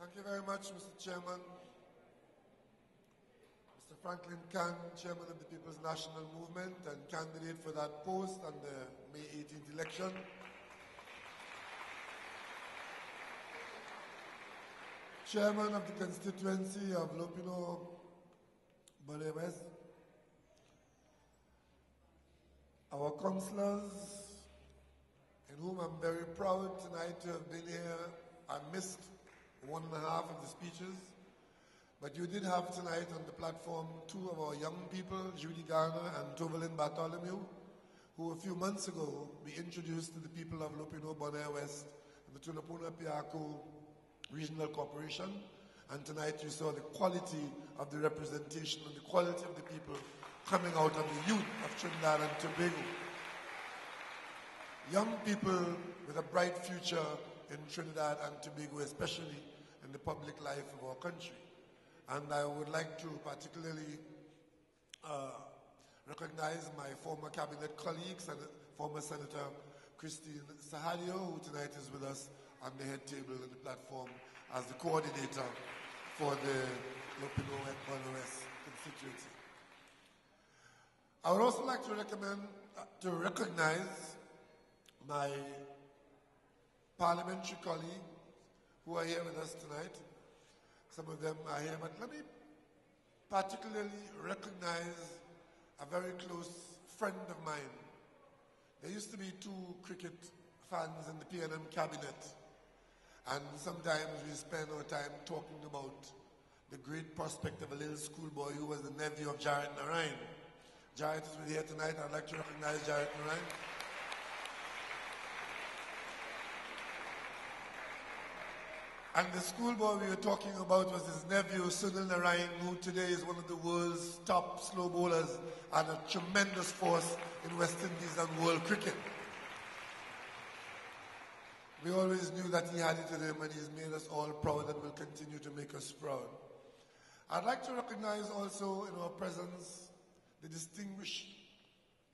Thank you very much, Mr. Chairman. Mr. Franklin Khan, Chairman of the People's National Movement and candidate for that post on the May 18th election. Chairman of the constituency of Lopino, Arima West. Our councillors, in whom I'm very proud tonight to have been here. I missed 1.5 of the speeches, but you did have tonight on the platform 2 of our young people, Judy Garner and Tovalin Bartholomew, who a few months ago we introduced to the people of Lopino, Arima West, and the Tunapuna Piako Regional Corporation, and tonight you saw the quality of the representation and the quality of the people coming out of the youth of Trinidad and Tobago. Young people with a bright future in Trinidad and Tobago, especially in the public life of our country. And I would like to particularly recognize my former cabinet colleagues and former Senator Christine Sahadio, who tonight is with us on the head table and the platform as the coordinator for the Lopino and Arima West constituency. I would also like to recognize my parliamentary colleagues who are here with us tonight. Some of them are here, but let me particularly recognize a very close friend of mine. There used to be 2 cricket fans in the PNM cabinet, and sometimes we spend our time talking about the great prospect of a little schoolboy who was the nephew of Jarrett Narain. Jarrett is with here tonight. I'd like to recognize Jarrett Narain. And the schoolboy we were talking about was his nephew, Sunil Narain, who today is one of the world's top slow bowlers and a tremendous force in West Indies and world cricket. We always knew that he had it in him, and he's made us all proud and will continue to make us proud. I'd like to recognize also in our presence the distinguished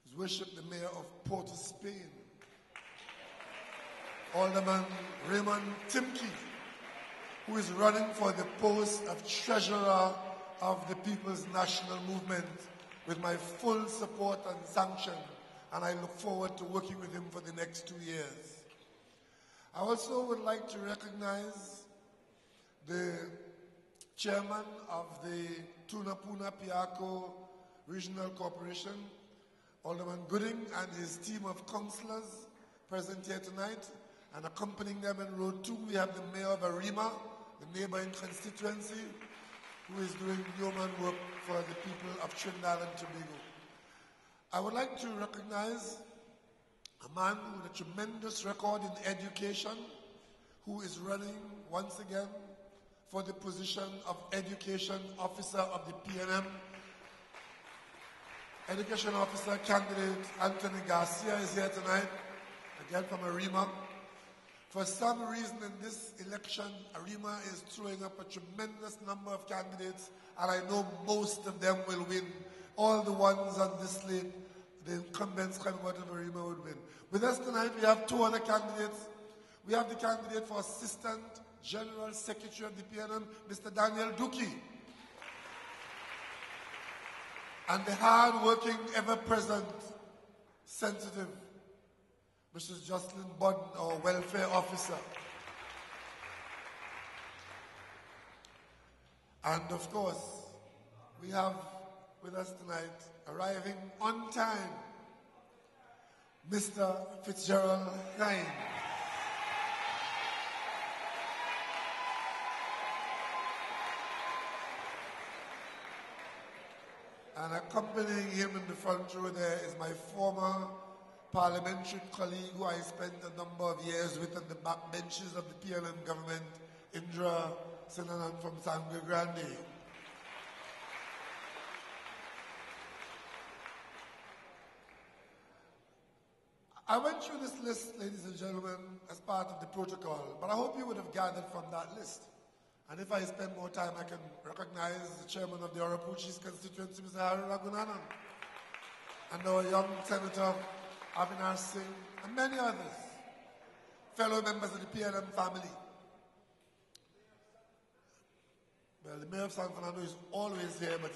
His Worship the Mayor of Port of Spain, Alderman Raymond Timke, who is running for the post of Treasurer of the People's National Movement with my full support and sanction, and I look forward to working with him for the next 2 years. I also would like to recognize the Chairman of the Tunapuna Piako Regional Corporation, Alderman Gooding, and his team of councillors present here tonight, and accompanying them in row 2, we have the Mayor of Arima, the neighboring constituency, who is doing yeoman work for the people of Trinidad and Tobago. I would like to recognize a man with a tremendous record in education, who is running once again for the position of Education Officer of the PNM. Education Officer candidate Anthony Garcia is here tonight, again from Arima. For some reason in this election, Arima is throwing up a tremendous number of candidates, and I know most of them will win. All the ones on this slate, the incumbents coming out of Arima would win. With us tonight, we have 2 other candidates. We have the candidate for Assistant General Secretary of the PNM, Mr. Daniel Duki, and the hard-working, ever-present, sensitive Mrs. Jocelyn Budden, our welfare officer. And of course, we have with us tonight, arriving on time, Mr. Fitzgerald Hine. And accompanying him in the front row there is my former parliamentary colleague who I spent a number of years with on the back benches of the PLM government, Indra Sinanan from Sangre Grande. I went through this list, ladies and gentlemen, as part of the protocol, but I hope you would have gathered from that list. And if I spend more time, I can recognize the chairman of the Orapuchis constituency, Mr. Harry Ragunanan, and our young Senator Avinash Singh, and many others, fellow members of the PLM family. Well, the mayor of San Fernando is always here, but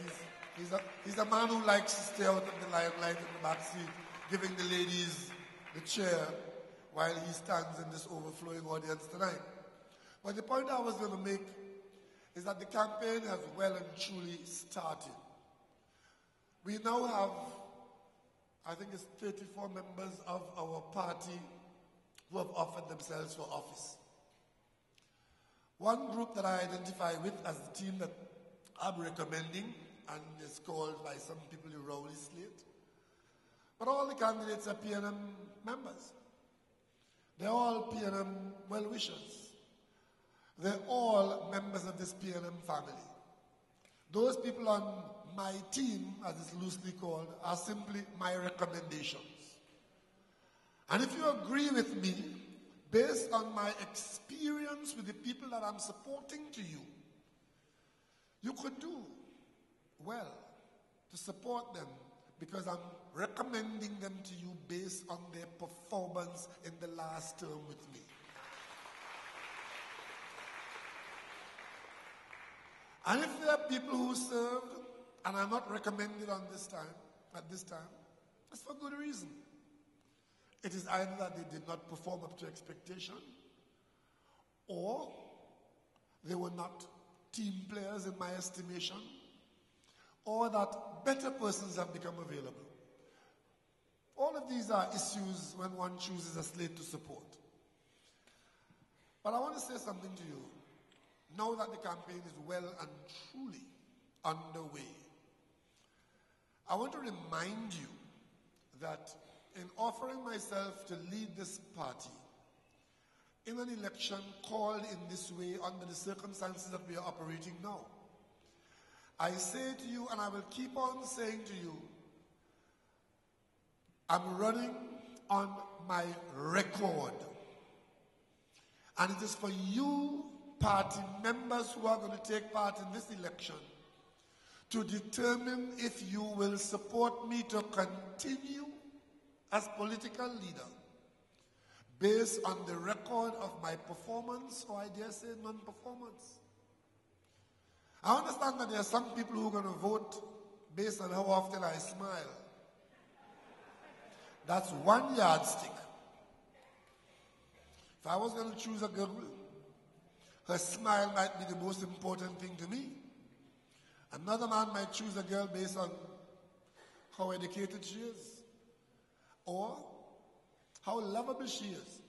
he's a man who likes to stay out of the limelight in the back seat, giving the ladies the chair while he stands in this overflowing audience tonight. But the point I was going to make is that the campaign has well and truly started. We now have, I think it's 34 members of our party who have offered themselves for office. One group that I identify with as the team that I'm recommending, and is called by some people the Rowley slate, but all the candidates are PNM members. They're all PNM well-wishers. They're all members of this PNM family. Those people on my team, as it's loosely called, are simply my recommendations. And if you agree with me, based on my experience with the people that I'm supporting to you, you could do well to support them because I'm recommending them to you based on their performance in the last term with me. And if there are people who served and are not recommended at this time, that's for good reason. It is either that they did not perform up to expectation, or they were not team players in my estimation, or that better persons have become available. All of these are issues when one chooses a slate to support. But I want to say something to you. Now that the campaign is well and truly underway, I want to remind you that in offering myself to lead this party in an election called in this way under the circumstances that we are operating now, I say to you, and I will keep on saying to you, I'm running on my record. And it is for you, party members who are going to take part in this election, to determine if you will support me to continue as political leader based on the record of my performance, or I dare say non-performance. I understand that there are some people who are going to vote based on how often I smile. That's one yardstick. If I was going to choose a girl, her smile might be the most important thing to me. Another man might choose a girl based on how educated she is, or how lovable she is.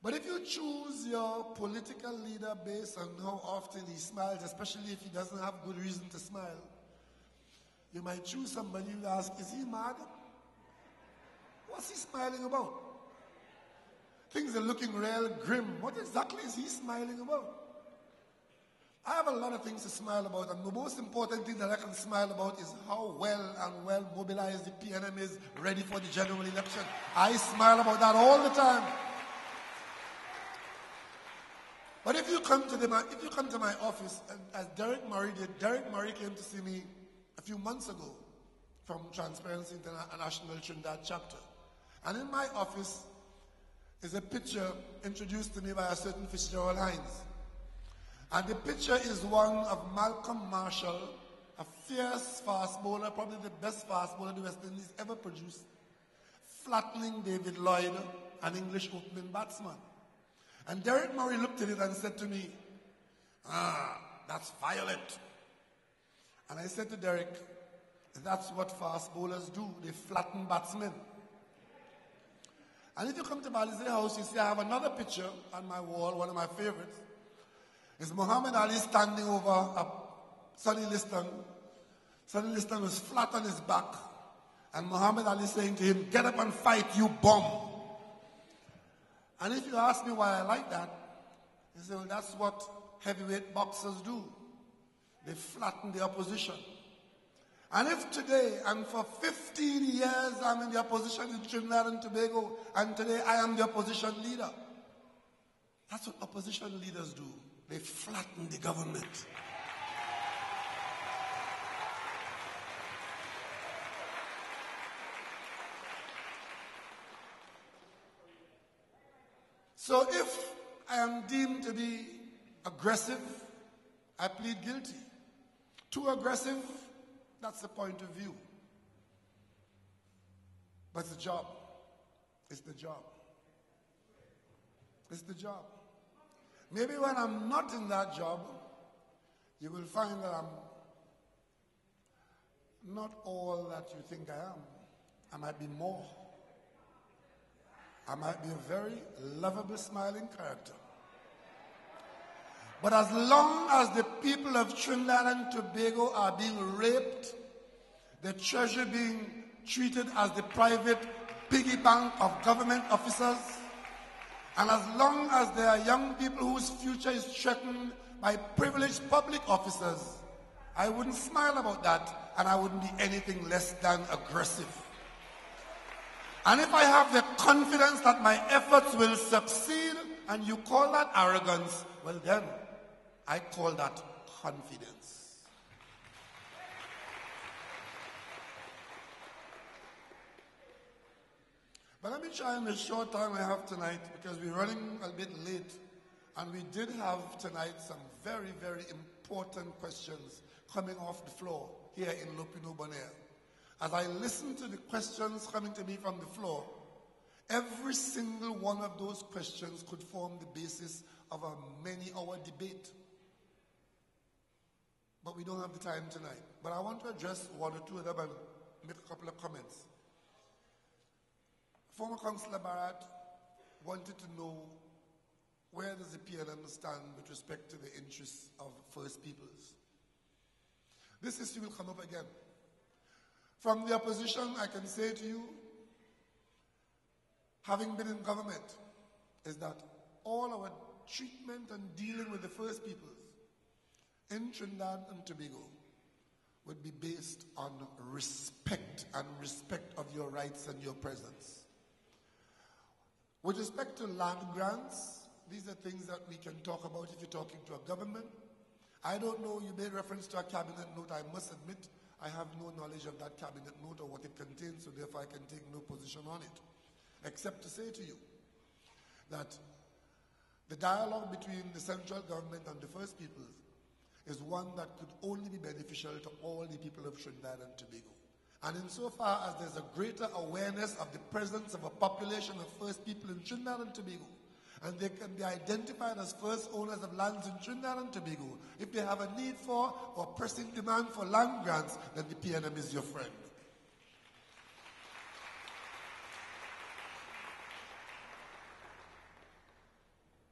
But if you choose your political leader based on how often he smiles, especially if he doesn't have good reason to smile, you might choose somebody who ask, is he mad? What's he smiling about? Things are looking real grim. What exactly is he smiling about? I have a lot of things to smile about, and the most important thing that I can smile about is how well and well mobilized the PNM is ready for the general election. I smile about that all the time. But if you come to my office, and as Derek Murray did, Derek Murray came to see me a few months ago from Transparency International Trinidad chapter. And in my office is a picture introduced to me by a certain Fitzgerald Hines. And the picture is one of Malcolm Marshall, a fierce fast bowler, probably the best fast bowler the West Indies ever produced, flattening David Lloyd, an English opening batsman. And Derek Murray looked at it and said to me, that's violent. And I said to Derek, that's what fast bowlers do. They flatten batsmen. And if you come to Balizé House, you see I have another picture on my wall, one of my favorites. It's Muhammad Ali standing over Sonny Liston. Sonny Liston was flat on his back. And Muhammad Ali saying to him, get up and fight, you bum. And if you ask me why I like that, you say, well, that's what heavyweight boxers do. They flatten the opposition. And if today, and for 15 years, I'm in the opposition in Trinidad and Tobago, and today I am the opposition leader, that's what opposition leaders do. They flatten the government. So if I am deemed to be aggressive, I plead guilty. Too aggressive, that's the point of view. But it's the job. It's the job. It's the job. Maybe when I'm not in that job, you will find that I'm not all that you think I am. I might be more. I might be a very lovable, smiling character. But as long as the people of Trinidad and Tobago are being raped, the treasury being treated as the private piggy bank of government officers, and as long as there are young people whose future is threatened by privileged public officers, I wouldn't smile about that, and I wouldn't be anything less than aggressive. And if I have the confidence that my efforts will succeed, and you call that arrogance, well then, I call that confidence. But let me try in the short time I have tonight, because we're running a bit late, and we did have tonight some very, very important questions coming off the floor here in Lopino Bonaire. As I listen to the questions coming to me from the floor, every single one of those questions could form the basis of a many-hour debate. But we don't have the time tonight. But I want to address one or two of them and make a couple of comments. Former Councillor Barrett wanted to know, where does the PLM stand with respect to the interests of First Peoples? This issue will come up again. From the opposition, I can say to you, having been in government, is that all our treatment and dealing with the First Peoples in Trinidad and Tobago would be based on respect and respect of your rights and your presence. With respect to land grants, these are things that we can talk about if you're talking to a government. I don't know, you made reference to a cabinet note. I must admit, I have no knowledge of that cabinet note or what it contains, so therefore I can take no position on it, except to say to you that the dialogue between the central government and the First Peoples is one that could only be beneficial to all the people of Trinidad and Tobago. And insofar as there's a greater awareness of the presence of a population of First People in Trinidad and Tobago, and they can be identified as first owners of lands in Trinidad and Tobago, if they have a need for or pressing demand for land grants, then the PNM is your friend.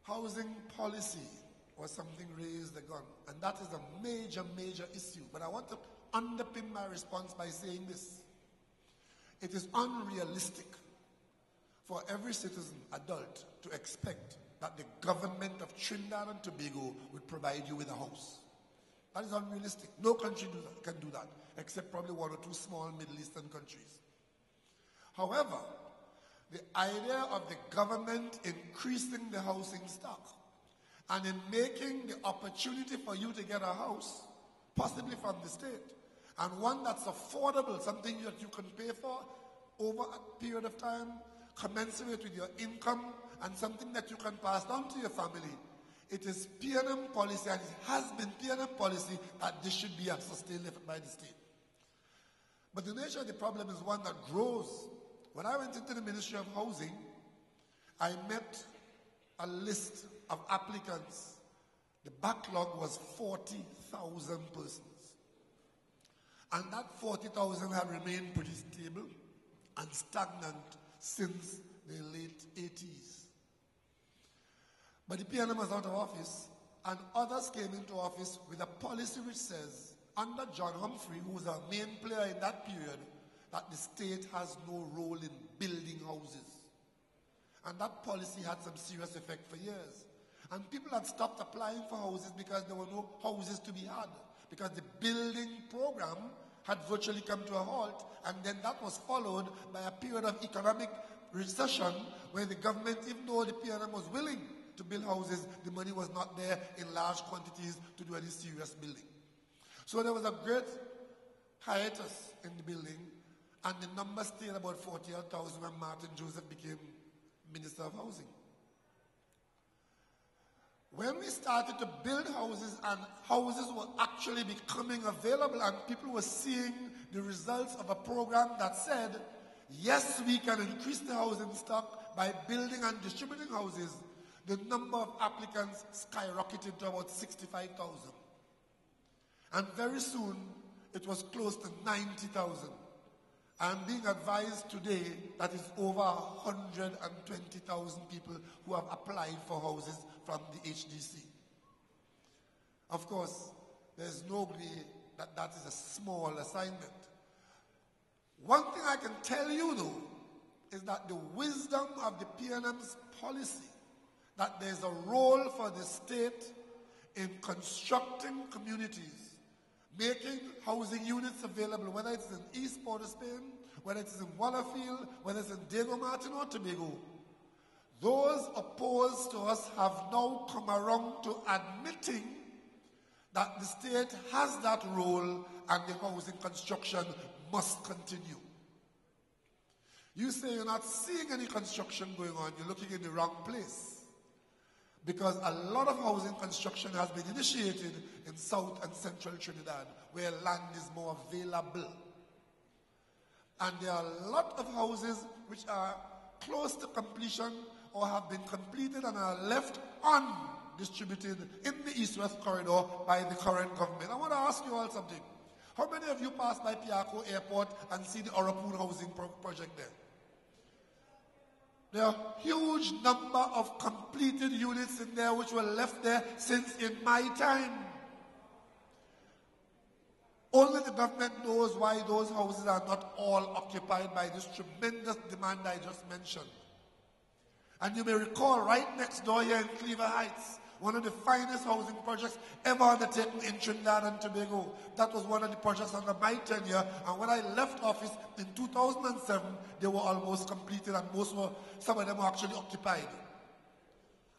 Housing policy was something raised again, and that is a major, major issue. But I want to underpin my response by saying this. It is unrealistic for every citizen, adult, to expect that the government of Trinidad and Tobago would provide you with a house. That is unrealistic. No country can do that, except probably one or two small Middle Eastern countries. However, the idea of the government increasing the housing stock and in making the opportunity for you to get a house, possibly from the state, and one that's affordable, something that you can pay for over a period of time, commensurate with your income, and something that you can pass down to your family. It is PNM policy, and it has been PNM policy, that this should be a sustained effort by the state. But the nature of the problem is one that grows. When I went into the Ministry of Housing, I met a list of applicants. The backlog was 40,000 persons. And that 40,000 had remained pretty stable and stagnant since the late 80s. But the PNM was out of office, and others came into office with a policy which says, under John Humphrey, who was a main player in that period, that the state has no role in building houses. And that policy had some serious effect for years. And people had stopped applying for houses because there were no houses to be had, because the building program had virtually come to a halt, and then that was followed by a period of economic recession where the government, even though the PNM was willing to build houses, the money was not there in large quantities to do any serious building. So there was a great hiatus in the building, and the number stayed about 48,000 when Martin Joseph became Minister of Housing. When we started to build houses and houses were actually becoming available and people were seeing the results of a program that said, yes, we can increase the housing stock by building and distributing houses, the number of applicants skyrocketed to about 65,000. And very soon, it was close to 90,000. I'm being advised today that it's over 120,000 people who have applied for houses from the HDC. Of course, there's nobody that is a small assignment. One thing I can tell you, though, is that the wisdom of the PNM's policy, that there's a role for the state in constructing communities, making housing units available, whether it's in East Port of Spain, whether it's in Wallafield, whether it's in Diego Martin or Tobago. Those opposed to us have now come around to admitting that the state has that role and the housing construction must continue. You say you're not seeing any construction going on, you're looking in the wrong place. Because a lot of housing construction has been initiated in South and Central Trinidad, where land is more available. And there are a lot of houses which are close to completion or have been completed and are left undistributed in the East-West corridor by the current government. I want to ask you all something. How many of you passed by Piarco Airport and see the Orapoon housing project there? There are a huge number of completed units in there which were left there since in my time. Only the government knows why those houses are not all occupied by this tremendous demand I just mentioned. And you may recall right next door here in Cleaver Heights, one of the finest housing projects ever undertaken in Trinidad and Tobago. That was one of the projects under my tenure, and when I left office in 2007, they were almost completed and some of them were actually occupied.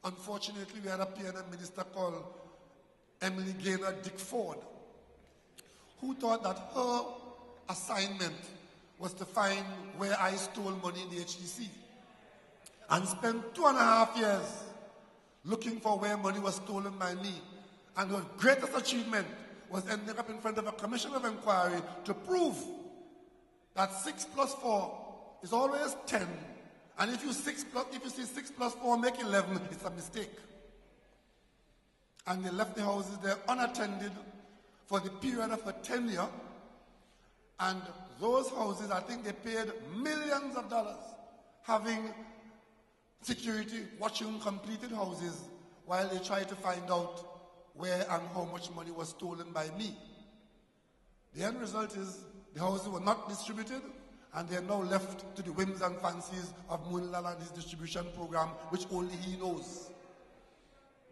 Unfortunately, we had a PNM minister called Emily Gaynor Dick Ford, who thought that her assignment was to find where I stole money in the HDC, and spent 2.5 years looking for where money was stolen by me. And her greatest achievement was ending up in front of a commission of inquiry to prove that 6 plus 4 is always 10. And if you see 6 plus 4 make 11, it's a mistake. And they left the houses there unattended for the period of her tenure. And those houses, I think they paid millions of dollars having security watching completed houses while they tried to find out where and how much money was stolen by me. The end result is the houses were not distributed and they are now left to the whims and fancies of Moonlal and his distribution program, which only he knows.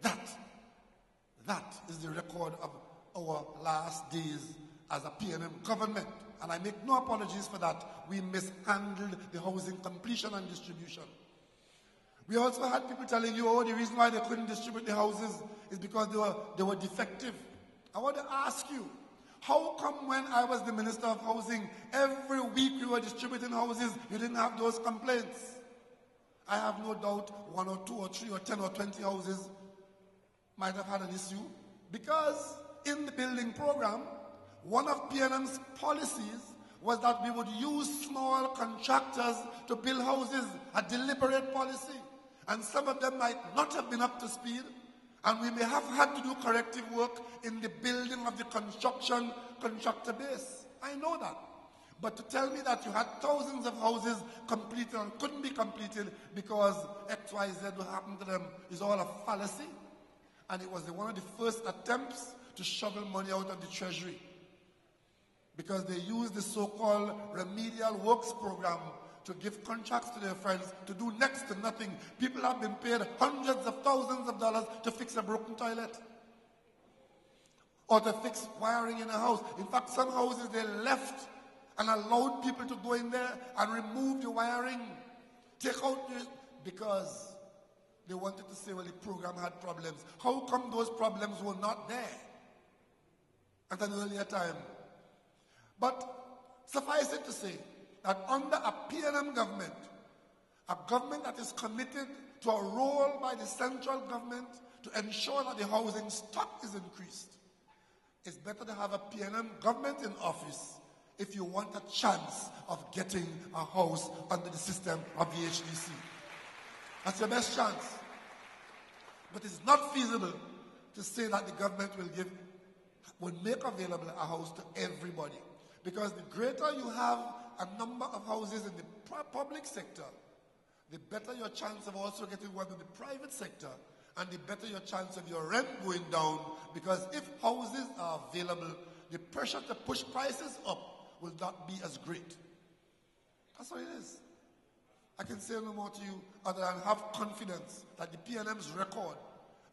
That is the record of our last days as a PNM government. And I make no apologies for that. We mishandled the housing completion and distribution. We also had people telling you, oh, the reason why they couldn't distribute the houses is because they were defective. I want to ask you, how come when I was the Minister of Housing, every week we were distributing houses, you didn't have those complaints? I have no doubt 1 or 2 or 3 or 10 or 20 houses might have had an issue, because in the building program, one of PNM's policies was that we would use small contractors to build houses, a deliberate policy. And some of them might not have been up to speed, and we may have had to do corrective work in the building of the construction contractor base. I know that. But to tell me that you had thousands of houses completed and couldn't be completed because XYZ what happened to them is all a fallacy. And it was one of the first attempts to shovel money out of the treasury, because they used the so-called remedial works program to give contracts to their friends to do next to nothing. People have been paid hundreds of thousands of dollars to fix a broken toilet or to fix wiring in a house. In fact, some houses they left and allowed people to go in there and remove the wiring, take out the, because they wanted to say, well, the program had problems. How come those problems were not there at an earlier time? But suffice it to say that under a PNM government, a government that is committed to a role by the central government to ensure that the housing stock is increased. It's better to have a PNM government in office if you want a chance of getting a house under the system of the HDC. That's your best chance. But it's not feasible to say that the government will make available a house to everybody. Because the greater you have a number of houses in the public sector, the better your chance of also getting one in the private sector, and the better your chance of your rent going down. Because if houses are available, the pressure to push prices up will not be as great. That's what it is. I can say no more to you other than have confidence that the PNM's record,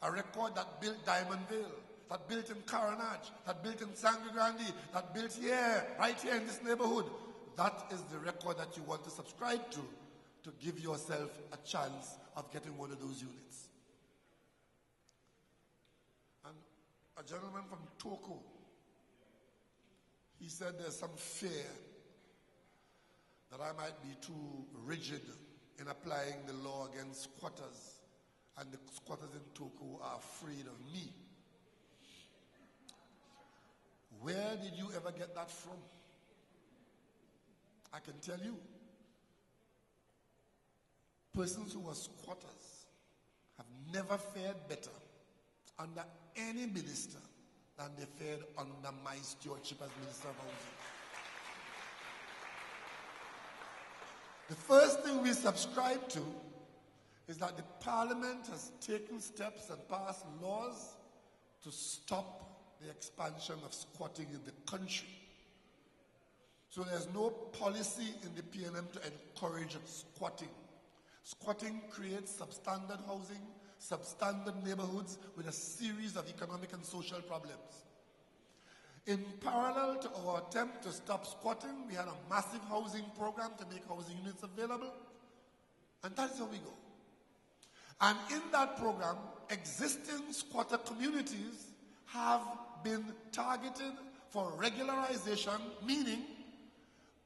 a record that built Diamond Vale, that built in Caranage, that built in Sangre Grande, that built here, right here in this neighborhood, that is the record that you want to subscribe to give yourself a chance of getting one of those units. And a gentleman from Toko, he said there's some fear that I might be too rigid in applying the law against squatters, and the squatters in Toko are afraid of me. Where did you ever get that from? I can tell you, persons who are squatters have never fared better under any minister than they fared under my stewardship as Minister of Housing. The first thing we subscribe to is that the Parliament has taken steps and passed laws to stop the expansion of squatting in the country. So there's no policy in the PNM to encourage squatting. Squatting creates substandard housing, substandard neighborhoods with a series of economic and social problems. In parallel to our attempt to stop squatting, we had a massive housing program to make housing units available, and that's how we go. And in that program, existing squatter communities have been targeted for regularization, meaning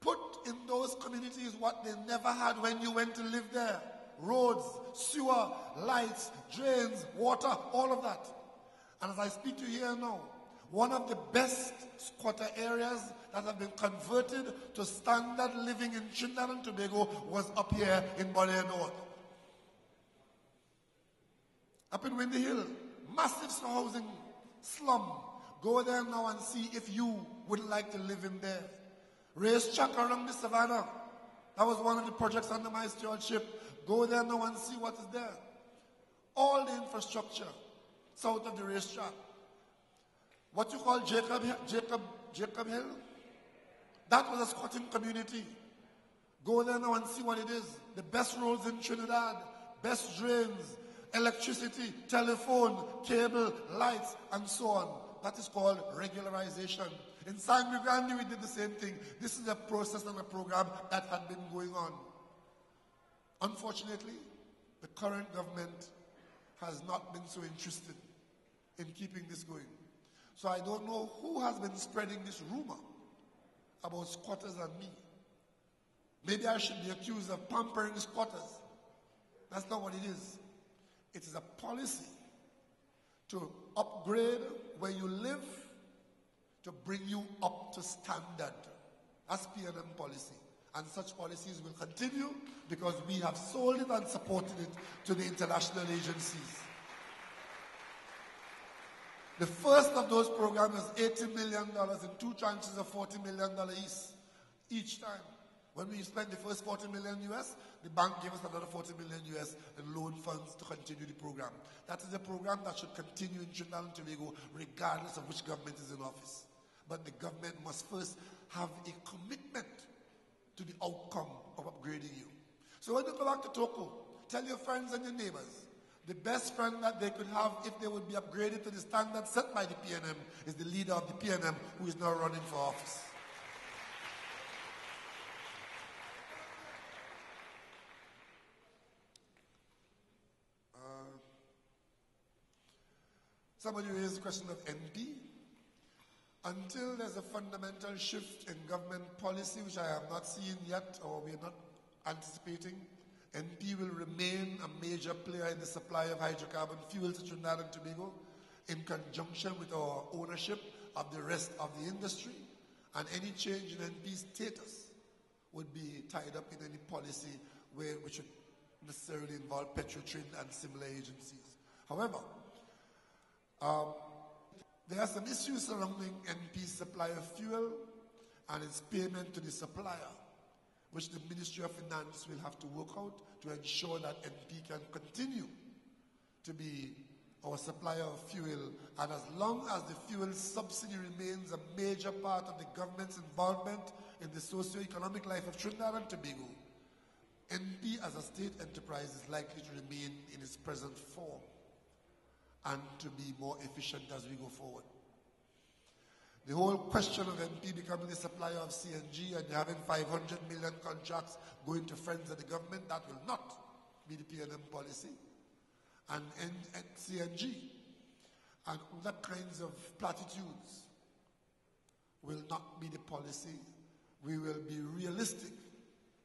put in those communities what they never had when you went to live there. Roads, sewer, lights, drains, water, all of that. And as I speak to you here now, one of the best squatter areas that have been converted to standard living in Trinidad and Tobago was up here in Bonaire North. Up in Windy Hill, massive housing slum. Go there now and see if you would like to live in there. Racetrack around the savannah. That was one of the projects under my stewardship. Go there now and see what is there. All the infrastructure south of the racetrack. What you call Jacob Hill? That was a squatting community. Go there now and see what it is. The best roads in Trinidad, best drains, electricity, telephone, cable, lights, and so on. That is called regularization. In Sangre Grande, we did the same thing. This is a process and a program that had been going on. Unfortunately, the current government has not been so interested in keeping this going. So I don't know who has been spreading this rumor about squatters and me. Maybe I should be accused of pampering squatters. That's not what it is. It is a policy to upgrade where you live, to bring you up to standard. That's PNM policy. And such policies will continue because we have sold it and supported it to the international agencies. The first of those programs is $80 million in two tranches of $40 million each time. When we spent the first $40 million US, the bank gave us another $40 million US in loan funds to continue the program. That is a program that should continue in Trinidad and Tobago regardless of which government is in office. But the government must first have a commitment to the outcome of upgrading you. So when you go back to Toko, tell your friends and your neighbors, the best friend that they could have if they would be upgraded to the standard set by the PNM is the leader of the PNM who is now running for office. Somebody raised the question of NP. Until there's a fundamental shift in government policy, which I have not seen yet, or we're not anticipating, NP will remain a major player in the supply of hydrocarbon fuels to Trinidad and Tobago in conjunction with our ownership of the rest of the industry, and any change in NP's status would be tied up in any policy which would necessarily involve Petrotrin and similar agencies. However, there are some issues surrounding NP's supply of fuel and its payment to the supplier, which the Ministry of Finance will have to work out to ensure that NP can continue to be our supplier of fuel. And as long as the fuel subsidy remains a major part of the government's involvement in the socio-economic life of Trinidad and Tobago, NP as a state enterprise is likely to remain in its present form and to be more efficient as we go forward. The whole question of NP becoming the supplier of CNG and having 500 million contracts going to friends of the government, that will not be the P&M policy. And CNG and other kinds of platitudes will not be the policy. We will be realistic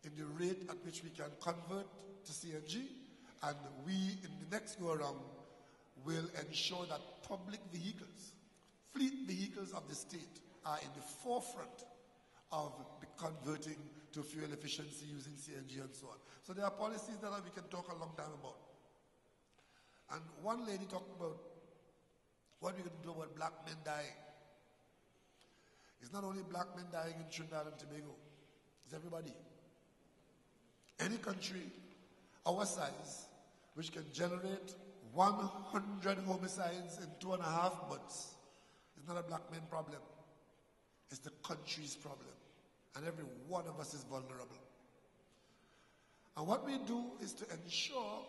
in the rate at which we can convert to CNG, and we, in the next go-around, will ensure that public vehicles, fleet vehicles of the state, are in the forefront of converting to fuel efficiency using CNG and so on. So there are policies that we can talk a long time about. And one lady talked about what we can do about black men dying. It's not only black men dying in Trinidad and Tobago, it's everybody. Any country our size which can generate 100 homicides in 2.5 months is not a black man problem. It's the country's problem. And every one of us is vulnerable. And what we do is to ensure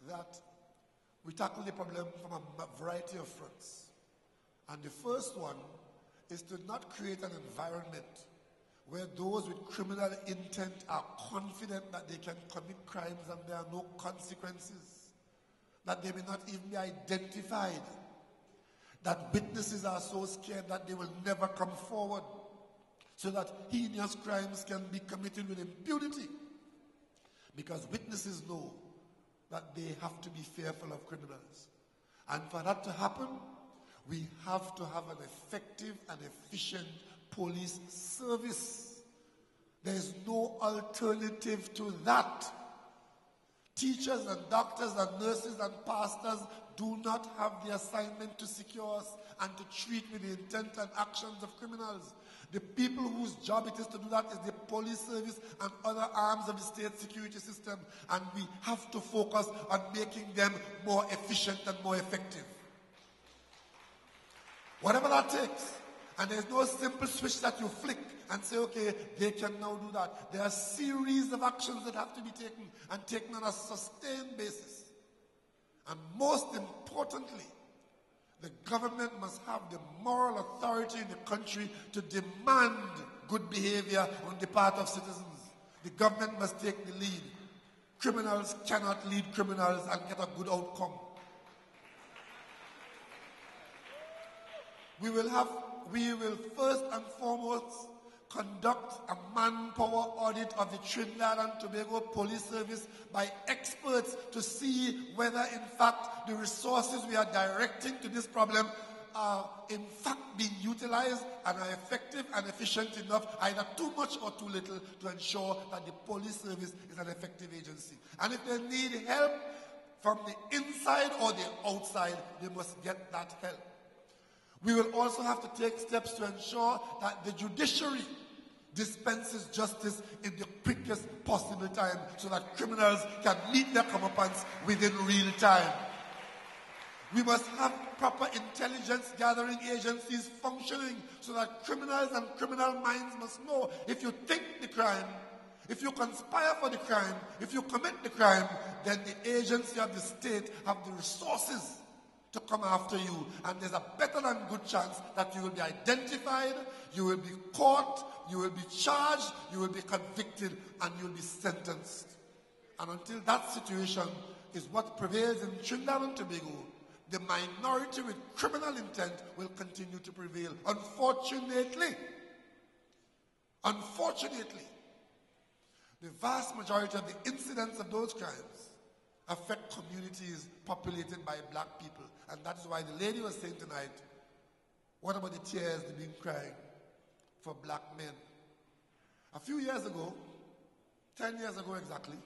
that we tackle the problem from a variety of fronts. And the first one is to not create an environment where those with criminal intent are confident that they can commit crimes and there are no consequences, that they may not even be identified, that witnesses are so scared that they will never come forward, so that heinous crimes can be committed with impunity. Because witnesses know that they have to be fearful of criminals. And for that to happen, we have to have an effective and efficient police service. There is no alternative to that. Teachers and doctors and nurses and pastors do not have the assignment to secure us and to treat with the intent and actions of criminals. The people whose job it is to do that is the police service and other arms of the state security system, and we have to focus on making them more efficient and more effective. Whatever that takes. And there's no simple switch that you flick and say, okay, they can now do that. There are a series of actions that have to be taken and taken on a sustained basis. And most importantly, the government must have the moral authority in the country to demand good behavior on the part of citizens. The government must take the lead. Criminals cannot lead criminals and get a good outcome. We will first and foremost conduct a manpower audit of the Trinidad and Tobago Police Service by experts to see whether in fact the resources we are directing to this problem are in fact being utilized and are effective and efficient enough, either too much or too little, to ensure that the police service is an effective agency. And if they need help from the inside or the outside, they must get that help. We will also have to take steps to ensure that the judiciary dispenses justice in the quickest possible time so that criminals can meet their comeuppance within real time. We must have proper intelligence gathering agencies functioning so that criminals and criminal minds must know if you think the crime, if you conspire for the crime, if you commit the crime, then the agency of the state have the resources to come after you, and there's a better than good chance that you will be identified, you will be caught, you will be charged, you will be convicted, and you will be sentenced. And until that situation is what prevails in Trinidad and Tobago, the minority with criminal intent will continue to prevail. Unfortunately, the vast majority of the incidents of those crimes affect communities populated by black people. And that is why the lady was saying tonight, what about the tears they've been crying for black men? A few years ago, 10 years ago exactly,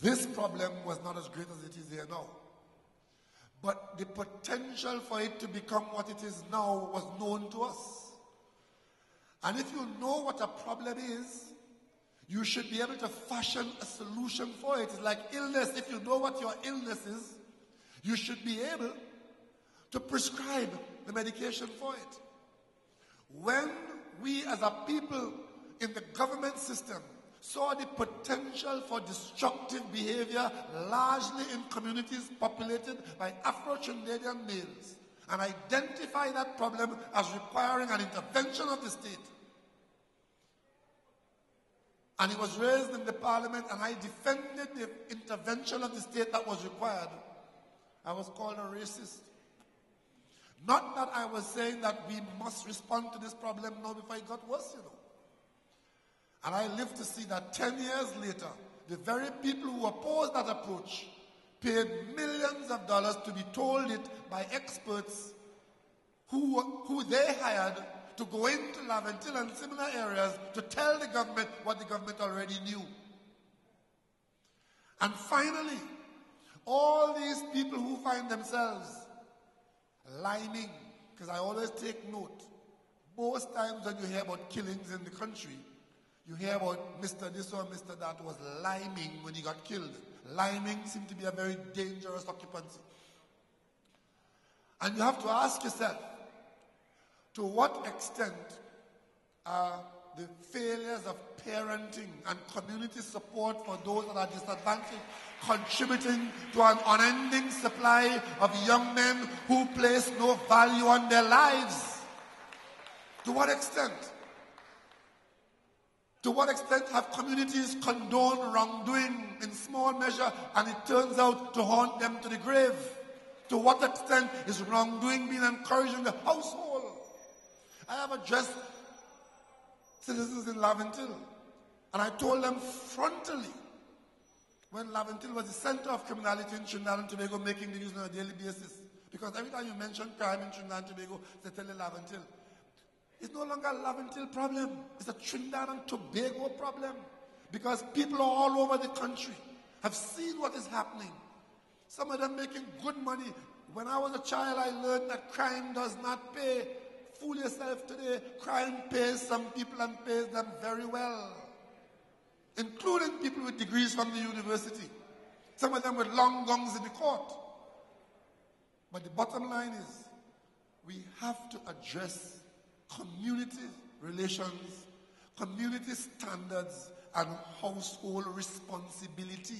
this problem was not as great as it is here now. But the potential for it to become what it is now was known to us. And if you know what a problem is, you should be able to fashion a solution for it. It's like illness. If you know what your illness is, you should be able to prescribe the medication for it. When we as a people in the government system saw the potential for destructive behavior largely in communities populated by Afro-Trinidadian males and identify that problem as requiring an intervention of the state. And it was raised in the parliament and I defended the intervention of the state that was required. I was called a racist. Not that I was saying that we must respond to this problem now before it got worse, you know. And I lived to see that 10 years later, the very people who opposed that approach paid millions of dollars to be told it by experts who they hired to go into Laventille and similar areas to tell the government what the government already knew. And finally, all these people who find themselves liming, because I always take note, most times when you hear about killings in the country, you hear about Mr. this or Mr. that was liming when he got killed. Liming seemed to be a very dangerous occupancy. And you have to ask yourself, to what extent are the failures of parenting and community support for those that are disadvantaged contributing to an unending supply of young men who place no value on their lives? To what extent? To what extent have communities condoned wrongdoing in small measure and it turns out to haunt them to the grave? To what extent is wrongdoing being encouraged in the household? I have addressed citizens in Laventille and I told them frontally, when Laventille was the center of criminality in Trinidad and Tobago, making the news on a daily basis. Because every time you mention crime in Trinidad and Tobago, they tell you Laventille. It's no longer a Laventille problem. It's a Trinidad and Tobago problem. Because people all over the country have seen what is happening. Some of them making good money. When I was a child, I learned that crime does not pay. Fool yourself today. Crime pays some people and pays them very well. Including people with degrees from the university. Some of them with long guns in the court. But the bottom line is, we have to address community relations, community standards, and household responsibility.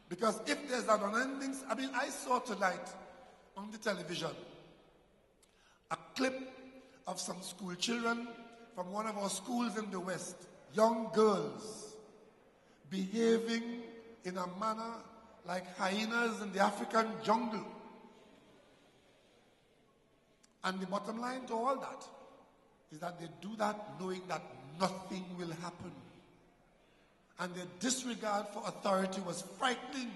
Because if there's an unending, I saw tonight on the television a clip of some school children from one of our schools in the West, young girls behaving in a manner like hyenas in the African jungle. And the bottom line to all that is that they do that knowing that nothing will happen. And their disregard for authority was frightening.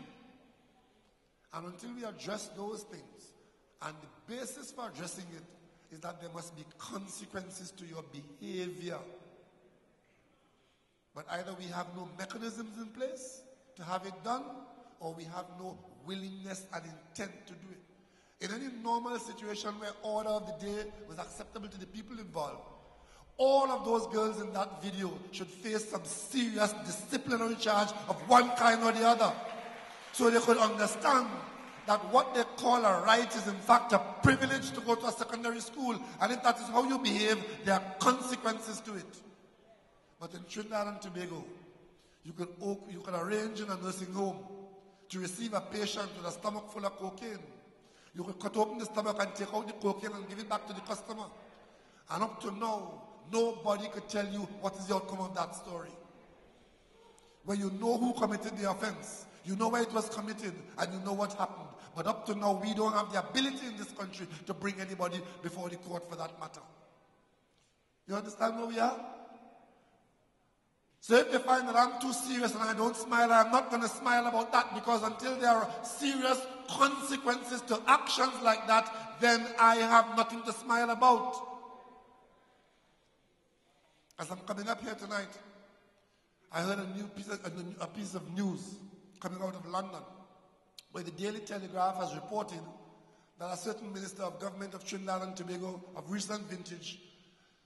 And until we address those things, and the basis for addressing it is that there must be consequences to your behavior. But either we have no mechanisms in place to have it done, or we have no willingness and intent to do it. In any normal situation where order of the day was acceptable to the people involved, all of those girls in that video should face some serious disciplinary charge of one kind or the other, so they could understand that what they call a right is in fact a privilege to go to a secondary school, and if that is how you behave, there are consequences to it. But in Trinidad and Tobago, you could arrange in a nursing home to receive a patient with a stomach full of cocaine. You could cut open the stomach and take out the cocaine and give it back to the customer. And up to now, nobody could tell you what is the outcome of that story. Where you know who committed the offense, you know where it was committed, and you know what happened. But up to now, we don't have the ability in this country to bring anybody before the court for that matter. You understand where we are? So if you find that I'm too serious and I don't smile, I'm not going to smile about that, because until there are serious consequences to actions like that, then I have nothing to smile about. As I'm coming up here tonight, I heard a piece of news coming out of London, where the Daily Telegraph has reported that a certain Minister of Government of Trinidad and Tobago of recent vintage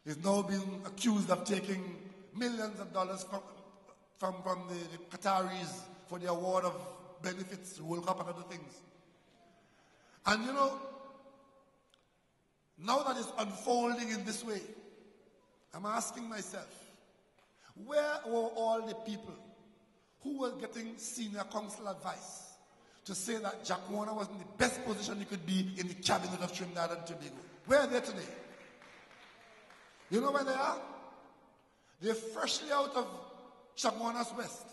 is now being accused of taking millions of dollars from the Qataris for the award of benefits, World Cup and other things. And you know, now that it's unfolding in this way, I'm asking myself, where were all the people who were getting senior council advice to say that Jack Warner was in the best position he could be in the cabinet of Trinidad and Tobago? Where are they today? You know where they are? They're freshly out of Jack Warner's West,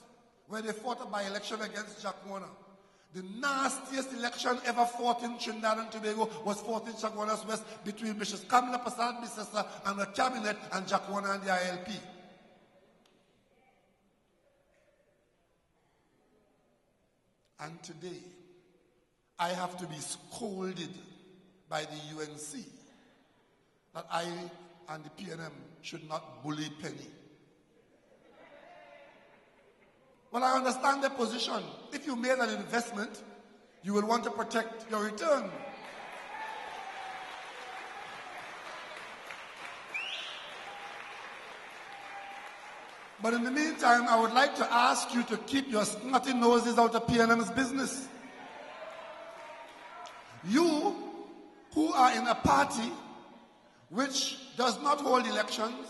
where they fought a by-election against Jack Warner. The nastiest election ever fought in Trinidad and Tobago was fought in Jack Warner's West between Mrs. Kamala Persad-Bissessar and the cabinet and Jack Warner and the ILP. And today, I have to be scolded by the UNC that I and the PNM should not bully Penny. Well, I understand their position. If you made an investment, you will want to protect your return. But in the meantime, I would like to ask you to keep your snotty noses out of PNM's business. You, who are in a party which does not hold elections,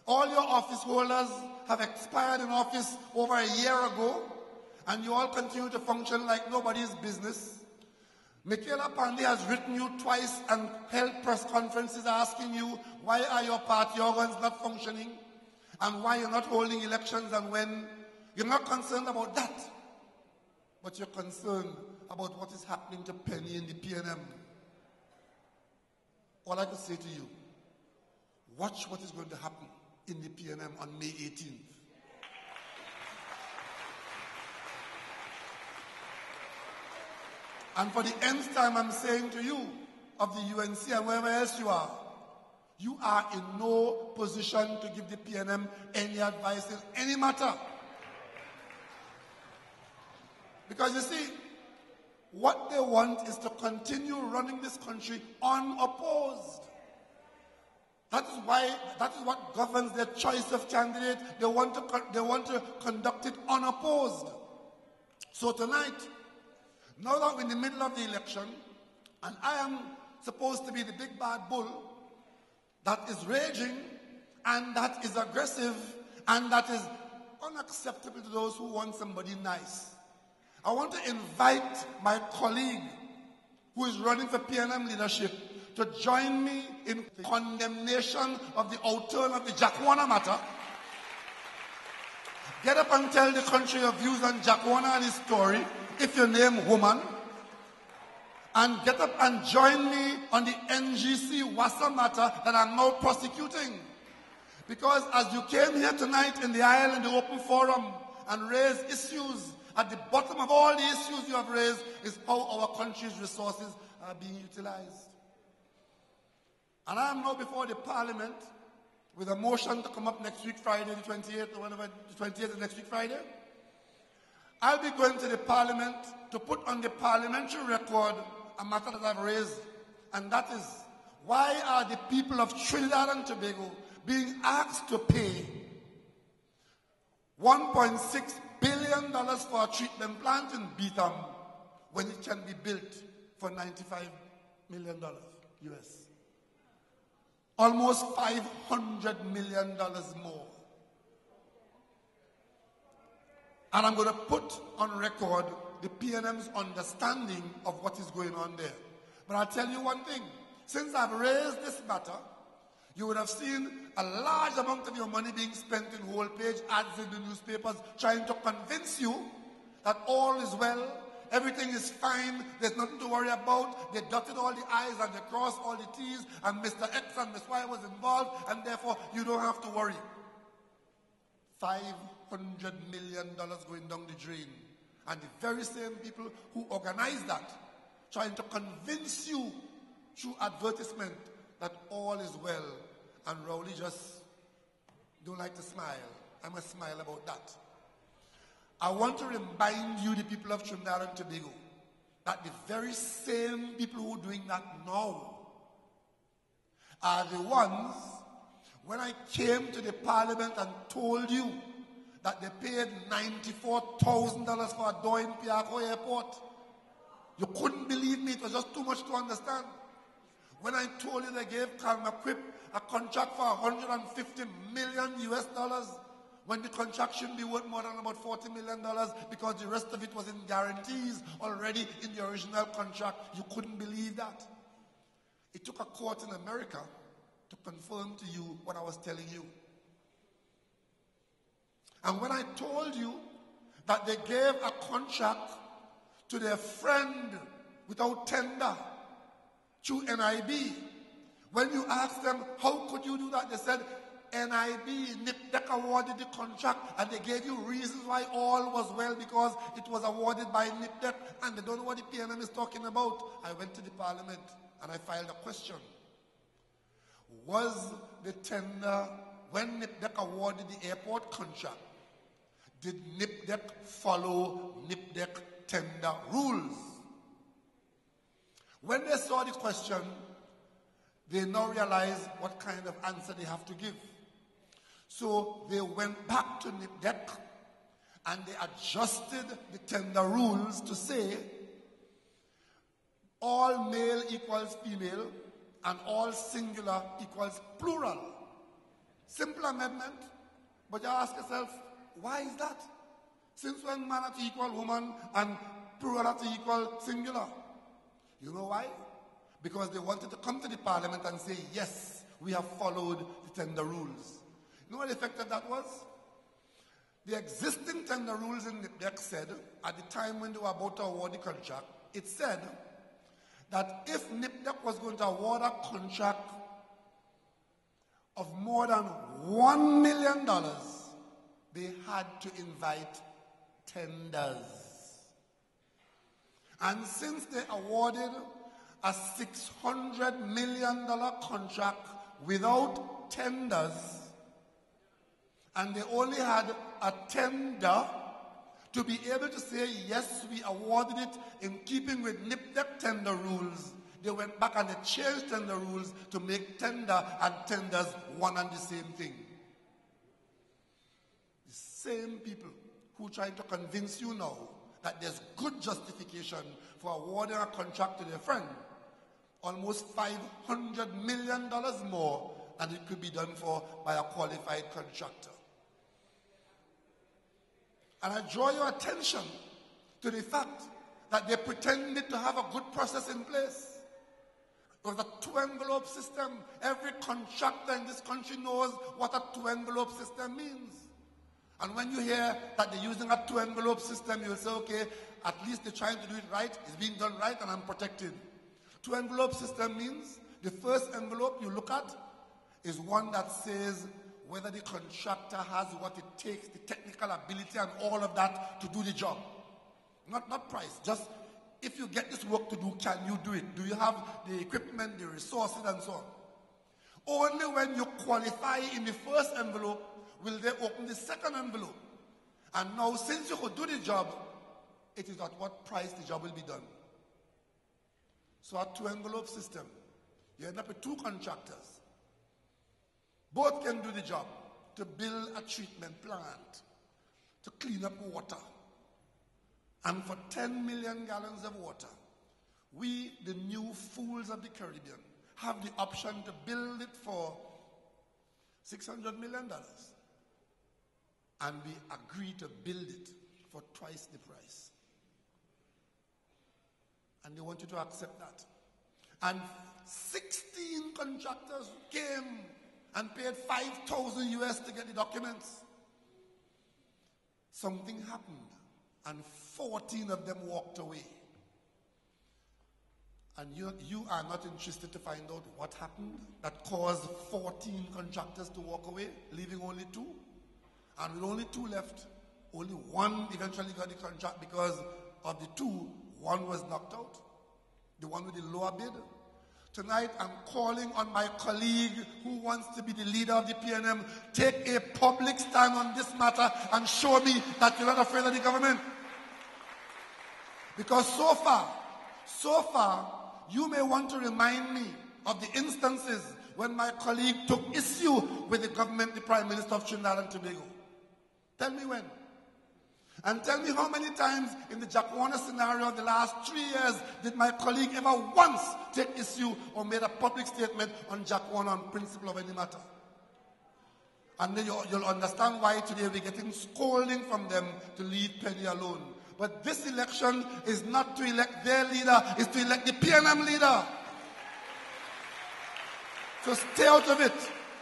all your office holders have expired in office over a year ago, and you all continue to function like nobody's business. Michaela Pandey has written you twice and held press conferences asking you why are your party organs not functioning and why you're not holding elections, and when you're not concerned about that, but you're concerned about what is happening to Penny in the PNM. All I can say to you, watch what is going to happen in the PNM on May 18th. And for the nth time, I'm saying to you of the UNC and wherever else you are in no position to give the PNM any advice in any matter. Because you see, what they want is to continue running this country unopposed. That is what governs their choice of candidate. They want to conduct it unopposed. So tonight, now that we're in the middle of the election, and I am supposed to be the big bad bull that is raging, and that is aggressive, and that is unacceptable to those who want somebody nice, I want to invite my colleague who is running for PNM leadership to join me in the condemnation of the outturn of the Jack Warner matter. Get up and tell the country your views on Jack Warner and his story, if your name woman. And get up and join me on the NGC Wassa matter that I'm now prosecuting. Because as you came here tonight in the aisle in the open forum and raised issues, at the bottom of all the issues you have raised is how our country's resources are being utilized. And I am now before the Parliament with a motion to come up next week, Friday, the 28th, or whenever, the 28th is next week, Friday. I'll be going to the Parliament to put on the parliamentary record a matter that I've raised, and that is, why are the people of Trinidad and Tobago being asked to pay $1.6 billion for a treatment plant in Beetham when it can be built for $95 million US? Almost $500 million more. And I'm going to put on record the PNM's understanding of what is going on there. But I'll tell you one thing. Since I've raised this matter, you would have seen a large amount of your money being spent in whole-page ads in the newspapers trying to convince you that all is well, everything is fine, there's nothing to worry about. They dotted all the I's and they crossed all the T's, and Mr. X and Miss Y was involved, and therefore you don't have to worry. $500 million going down the drain. And the very same people who organized that, trying to convince you through advertisement that all is well. And Rowley just don't like to smile. I must smile about that. I want to remind you, the people of Trinidad and Tobago, that the very same people who are doing that now are the ones, when I came to the parliament and told you that they paid $94,000 for a door in Piarco Airport, you couldn't believe me. It was just too much to understand. When I told you they gave Calmaquip a contract for $150 million US dollars, when the contract should be worth more than about $40 million because the rest of it was in guarantees already in the original contract, you couldn't believe that. It took a court in America to confirm to you what I was telling you. And when I told you that they gave a contract to their friend without tender through NIB, when you asked them, how could you do that? They said, NIB, NIPDEC awarded the contract, and they gave you reasons why all was well because it was awarded by NIPDEC, and they don't know what the PNM is talking about. I went to the parliament and I filed a question. Was the tender, when NIPDEC awarded the airport contract, did NIPDEC follow NIPDEC tender rules? When they saw the question, they now realize what kind of answer they have to give. So they went back to NIPDEC and they adjusted the tender rules to say all male equals female and all singular equals plural. Simple amendment, but you ask yourself, why is that? Since when man are to equal woman and plural are to equal singular? You know why? Because they wanted to come to the parliament and say, yes, we have followed the tender rules. You know what the effect of that was? The existing tender rules in NIPDEC said, at the time when they were about to award the contract, it said that if NIPDEC was going to award a contract of more than $1 million, they had to invite tenders. And since they awarded a $600 million contract without tenders, and they only had a tender to be able to say, yes, we awarded it in keeping with NIPDEC tender rules, they went back and they changed tender rules to make tender and tenders one and the same thing. The same people who trying to convince you now that there's good justification for awarding a contract to their friend, almost $500 million more than it could be done for by a qualified contractor. And I draw your attention to the fact that they pretended to have a good process in place. It was a two-envelope system. Every contractor in this country knows what a two-envelope system means. And when you hear that they're using a two-envelope system, you'll say, okay, at least they're trying to do it right, it's being done right, and I'm protected. Two-envelope system means the first envelope you look at is one that says whether the contractor has what it takes, the technical ability and all of that to do the job. Not price, just if you get this work to do, can you do it? Do you have the equipment, the resources, and so on? Only when you qualify in the first envelope will they open the second envelope. And now, since you could do the job, it is at what price the job will be done. So a two-envelope system, you end up with two contractors. Both can do the job, to build a treatment plant, to clean up water. And for 10 million gallons of water, we, the new fools of the Caribbean, have the option to build it for $600 million. And we agree to build it for twice the price. And they want you to accept that. And 16 contractors came and paid $5,000 US to get the documents. Something happened, and 14 of them walked away. And you are not interested to find out what happened that caused 14 contractors to walk away, leaving only 2? And with only 2 left, only 1 eventually got the contract because of the 2, 1 was knocked out, the one with the lower bid. Tonight, I'm calling on my colleague who wants to be the leader of the PNM, take a public stand on this matter and show me that you're not afraid of the government. Because so far, you may want to remind me of the instances when my colleague took issue with the government, the Prime Minister of Trinidad and Tobago. Tell me when. And tell me how many times in the Jack Warner scenario of the last 3 years did my colleague ever once take issue or made a public statement on Jack Warner on principle of any matter. And then you'll understand why today we're getting scolding from them to leave Penny alone. But this election is not to elect their leader, it's to elect the PNM leader. So stay out of it.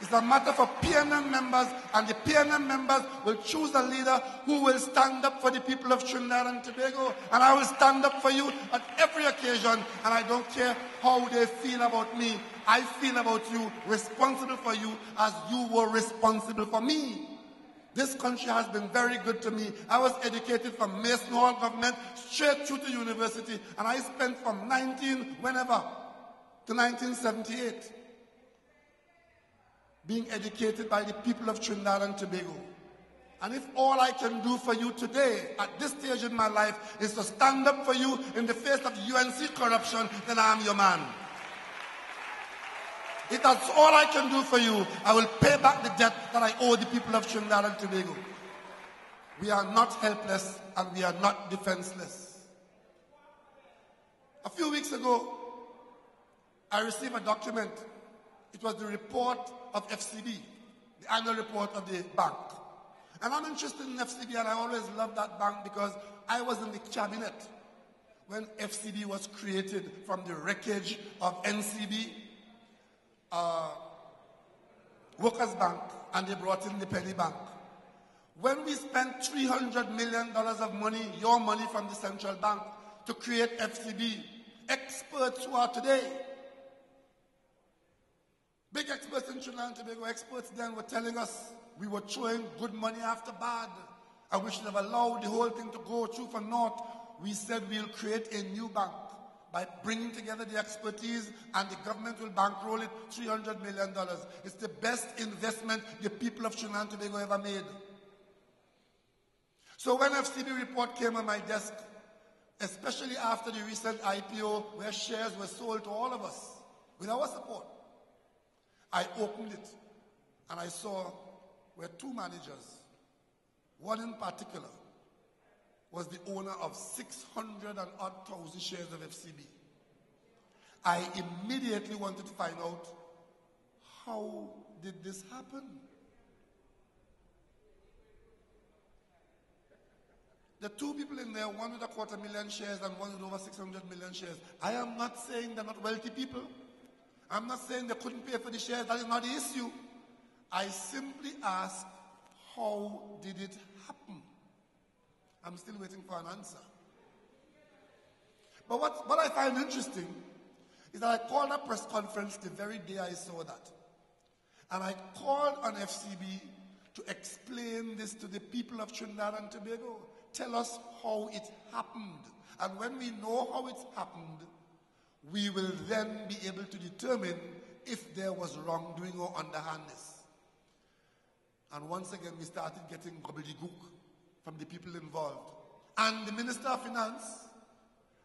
It's a matter for PNM members, and the PNM members will choose a leader who will stand up for the people of Trinidad and Tobago. And I will stand up for you at every occasion, and I don't care how they feel about me. I feel about you, responsible for you as you were responsible for me. This country has been very good to me. I was educated from Mason Hall government straight through to university, and I spent from 1978 being educated by the people of Trinidad and Tobago. And if all I can do for you today, at this stage in my life, is to stand up for you in the face of UNC corruption, then I am your man. If that's all I can do for you, I will pay back the debt that I owe the people of Trinidad and Tobago. We are not helpless and we are not defenseless. A few weeks ago, I received a document. It was the report of FCB, the annual report of the bank. And I'm interested in FCB, and I always loved that bank because I was in the cabinet when FCB was created from the wreckage of NCB, Workers' Bank, and they brought in the Penny Bank. When we spent $300 million of money, your money from the central bank, to create FCB, experts who are today, big experts in Trinidad and Tobago, experts then were telling us we were throwing good money after bad, and we should have allowed the whole thing to go through for naught. We said we'll create a new bank by bringing together the expertise, and the government will bankroll it $300 million. It's the best investment the people of Trinidad and Tobago ever made. So when FCB report came on my desk, especially after the recent IPO where shares were sold to all of us with our support, I opened it and I saw where 2 managers, one in particular, was the owner of 600,000 shares of FCB. I immediately wanted to find out, how did this happen? The 2 people in there, one with 250,000 shares and one with over 600 million shares. I am not saying they're not wealthy people. I'm not saying they couldn't pay for the shares. That is not the issue. I simply ask, how did it happen? I'm still waiting for an answer. But what I find interesting is that I called a press conference the very day I saw that. And I called on FCB to explain this to the people of Trinidad and Tobago. Tell us how it happened. And when we know how it happened, we will then be able to determine if there was wrongdoing or underhandness. And once again, we started getting gobbledygook from the people involved. And the Minister of Finance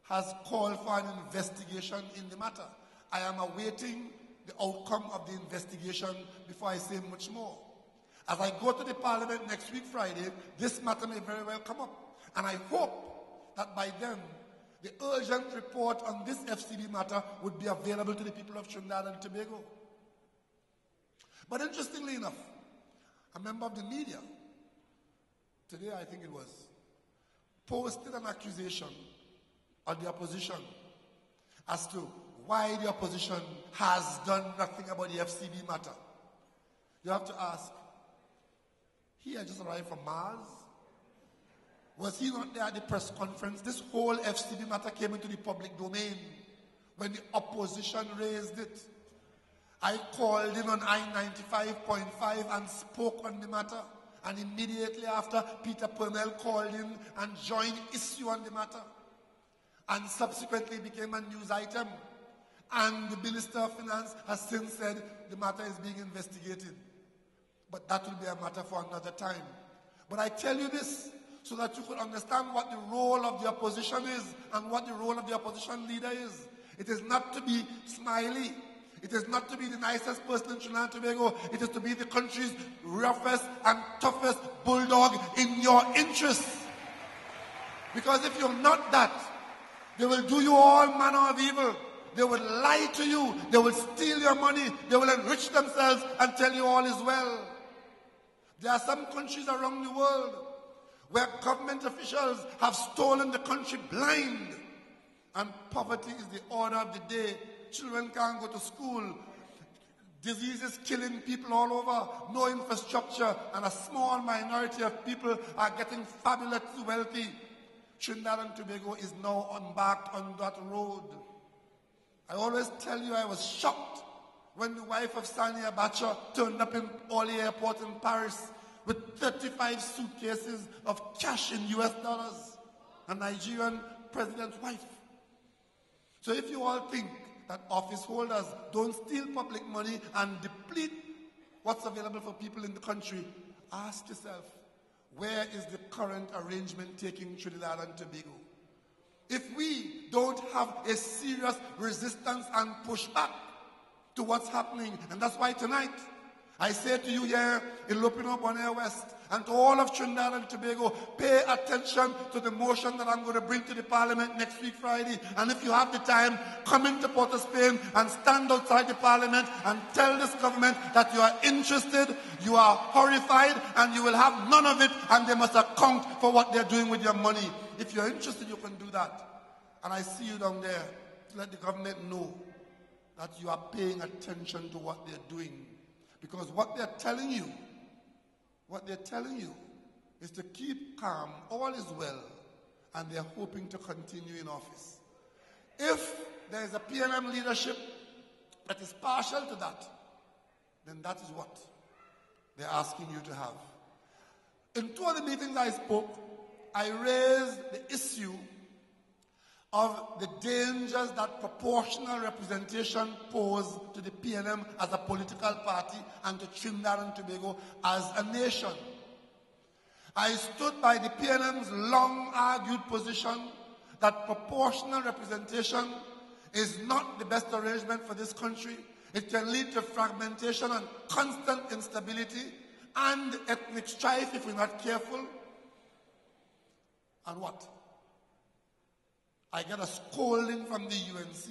has called for an investigation in the matter. I am awaiting the outcome of the investigation before I say much more. As I go to the Parliament next week, Friday, this matter may very well come up. And I hope that by then, the urgent report on this FCB matter would be available to the people of Trinidad and Tobago. But interestingly enough, a member of the media, today I think it was, posted an accusation on the opposition as to why the opposition has done nothing about the FCB matter. You have to ask, he had just arrived from Mars. Was he not there at the press conference? This whole FCB matter came into the public domain when the opposition raised it. I called in on I-95.5 and spoke on the matter. And immediately after, Peter Purnell called in and joined issue on the matter. And subsequently became a news item. And the Minister of Finance has since said the matter is being investigated. But that will be a matter for another time. But I tell you this so that you could understand what the role of the opposition is and what the role of the opposition leader is. It is not to be smiley. It is not to be the nicest person in Trinidad and Tobago. It is to be the country's roughest and toughest bulldog in your interests. Because if you're not that, they will do you all manner of evil. They will lie to you. They will steal your money. They will enrich themselves and tell you all is well. There are some countries around the world where government officials have stolen the country blind. And poverty is the order of the day. Children can't go to school. Diseases killing people all over. No infrastructure. And a small minority of people are getting fabulously wealthy. Trinidad and Tobago is now embarked on that road. I always tell you I was shocked when the wife of Sani Abacha turned up in Orly Airport in Paris with 35 suitcases of cash in US dollars. A Nigerian president's wife. So if you all think that office holders don't steal public money and deplete what's available for people in the country, ask yourself, where is the current arrangement taking Trinidad and Tobago? If we don't have a serious resistance and pushback to what's happening, and that's why tonight I say to you here in Lopino Bonaire West and to all of Trinidad and Tobago, pay attention to the motion that I'm going to bring to the Parliament next week Friday. And if you have the time, come into Port of Spain and stand outside the Parliament and tell this government that you are interested, you are horrified, and you will have none of it, and they must account for what they're doing with your money. If you're interested, you can do that. And I see you down there to let the government know that you are paying attention to what they're doing. Because what they're telling you is to keep calm, all is well, and they're hoping to continue in office. If there is a PNM leadership that is partial to that, then that is what they're asking you to have. In two of the meetings I spoke, I raised the issue of the dangers that proportional representation pose to the PNM as a political party and to Trinidad and Tobago as a nation. I stood by the PNM's long-argued position that proportional representation is not the best arrangement for this country. It can lead to fragmentation and constant instability and ethnic strife if we're not careful. And what? I get a scolding from the UNC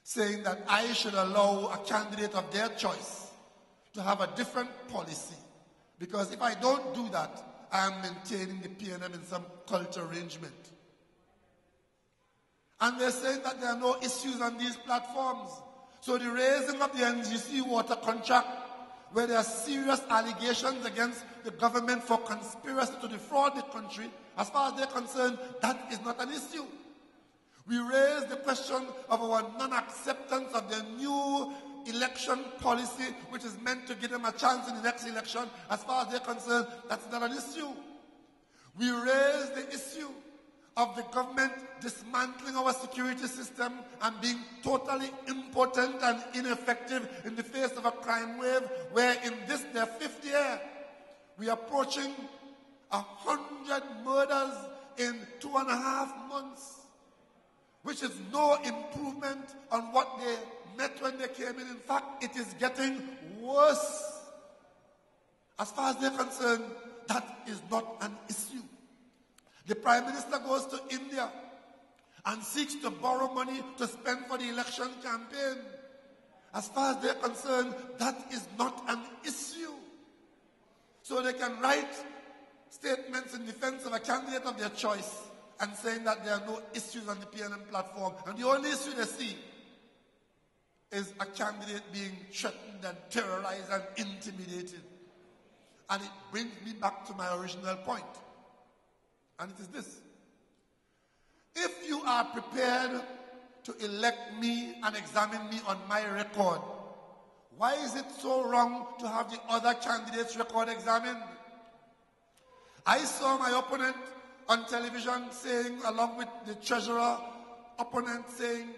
saying that I should allow a candidate of their choice to have a different policy. Because if I don't do that, I am maintaining the PNM in some cult arrangement. And they're saying that there are no issues on these platforms. So the raising of the NGC water contract, where there are serious allegations against the government for conspiracy to defraud the country, as far as they're concerned, that is not an issue. We raised the question of our non-acceptance of the new election policy, which is meant to give them a chance in the next election. As far as they're concerned, that's not an issue. We raised the issue of the government dismantling our security system and being totally impotent and ineffective in the face of a crime wave, where in this, their fifth year, we are approaching 100 murders in 2.5 months. Which is no improvement on what they met when they came in. In fact, it is getting worse. As far as they're concerned, that is not an issue. The Prime Minister goes to India and seeks to borrow money to spend for the election campaign. As far as they're concerned, that is not an issue. So they can write statements in defense of a candidate of their choice and saying that there are no issues on the PNM platform. And the only issue they see is a candidate being threatened and terrorized and intimidated. And it brings me back to my original point. And it is this. If you are prepared to elect me and examine me on my record, why is it so wrong to have the other candidates' record examined? I saw my opponent on television saying, along with the treasurer, opponent saying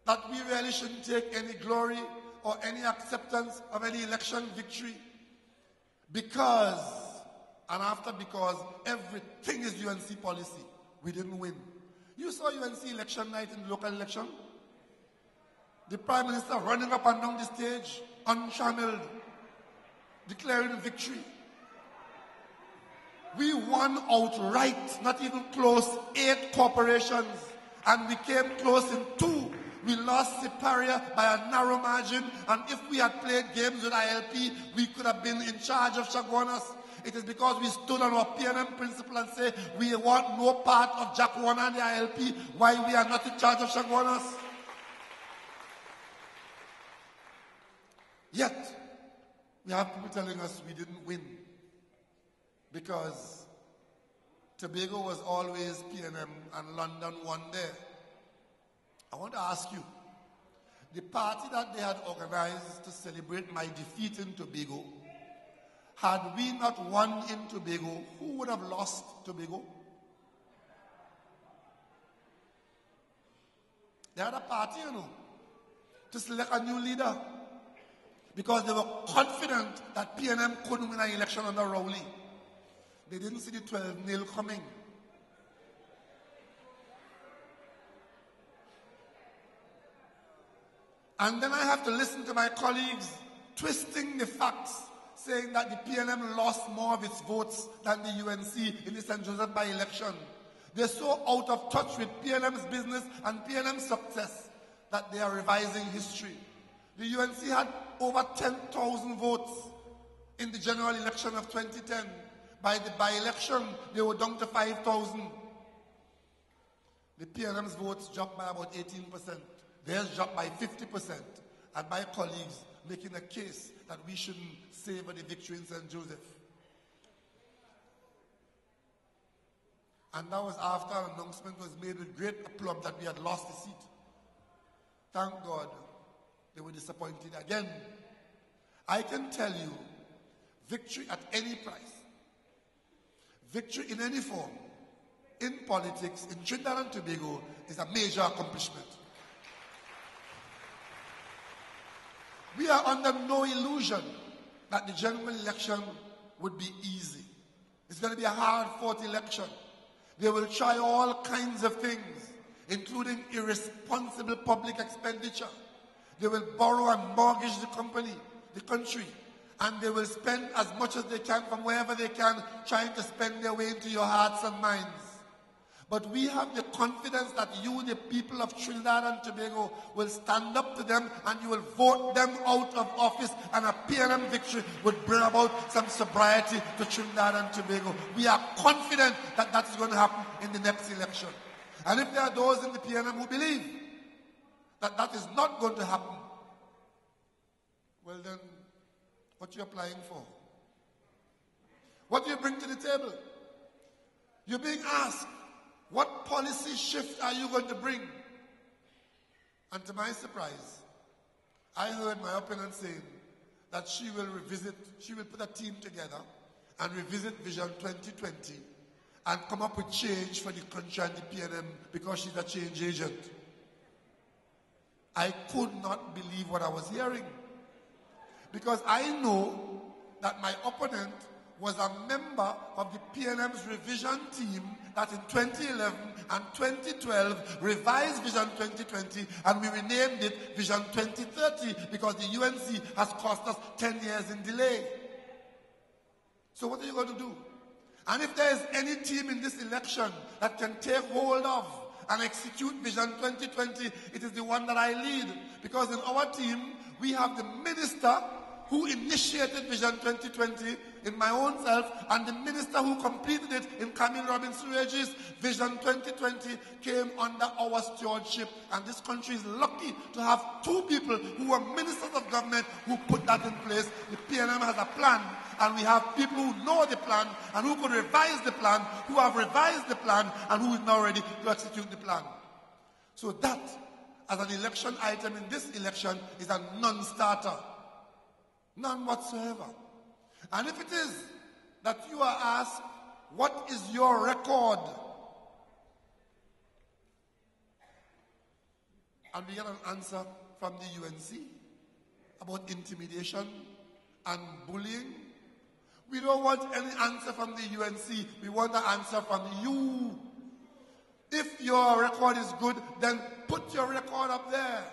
that we really shouldn't take any glory or any acceptance of any election victory because, and after because, everything is UNC policy. We didn't win. You saw UNC election night in the local election? The Prime Minister running up and down the stage, unchanneled, declaring victory. We won outright, not even close, 8 corporations, and we came close in 2. We lost Superior by a narrow margin, and if we had played games with ILP, we could have been in charge of Chaguanas. It is because we stood on our PNM principle and say we want no part of Jacquana and the ILP, why we are not in charge of Chaguanas. Yet, we have people telling us we didn't win because Tobago was always PNM and London won there. I want to ask you, the party that they had organized to celebrate my defeat in Tobago, had we not won in Tobago, who would have lost Tobago? They had a party, to select a new leader because they were confident that PNM couldn't win an election under Rowley. They didn't see the 12-0 coming. And then I have to listen to my colleagues twisting the facts, saying that the PNM lost more of its votes than the UNC in the St. Joseph by-election. They're so out of touch with PNM's business and PNM's success that they are revising history. The UNC had over 10,000 votes in the general election of 2010. By the by-election, they were down to 5,000. The PNM's votes dropped by about 18%. Theirs dropped by 50%. And my colleagues making a case that we shouldn't savor the victory in St. Joseph. And that was after an announcement was made with great aplomb that we had lost the seat. Thank God they were disappointed again. I can tell you, victory at any price, victory in any form, in politics, in Trinidad and Tobago, is a major accomplishment. We are under no illusion that the general election would be easy. It's going to be a hard-fought election. They will try all kinds of things, including irresponsible public expenditure. They will borrow and mortgage the country, and they will spend as much as they can from wherever they can, trying to spend their way into your hearts and minds. But we have the confidence that you, the people of Trinidad and Tobago, will stand up to them and you will vote them out of office, and a PNM victory would bring about some sobriety to Trinidad and Tobago. We are confident that that is going to happen in the next election. And if there are those in the PNM who believe that that is not going to happen, well then, what are you applying for? What do you bring to the table? You're being asked, what policy shift are you going to bring? And to my surprise, I heard my opponent saying that she will put a team together and revisit Vision 2020 and come up with change for the country and the PNM because she's a change agent. I could not believe what I was hearing, because I know that my opponent was a member of the PNM's revision team that in 2011 and 2012 revised Vision 2020, and we renamed it Vision 2030 because the UNC has cost us 10 years in delay. So what are you going to do? And if there is any team in this election that can take hold of and execute Vision 2020, it is the one that I lead, because in our team we have the minister who initiated Vision 2020 in my own self, and the minister who completed it in Camille Robinson-Regis. Vision 2020 came under our stewardship, and this country is lucky to have two people who are ministers of government who put that in place. The PNM has a plan, and we have people who know the plan and who could revise the plan, who have revised the plan, and who is now ready to execute the plan. So that, as an election item in this election, is a non-starter. None whatsoever. And if it is that you are asked what is your record? And we get an answer from the UNC about intimidation and bullying. We don't want any answer from the UNC. We want an answer from you. If your record is good, then put your record up there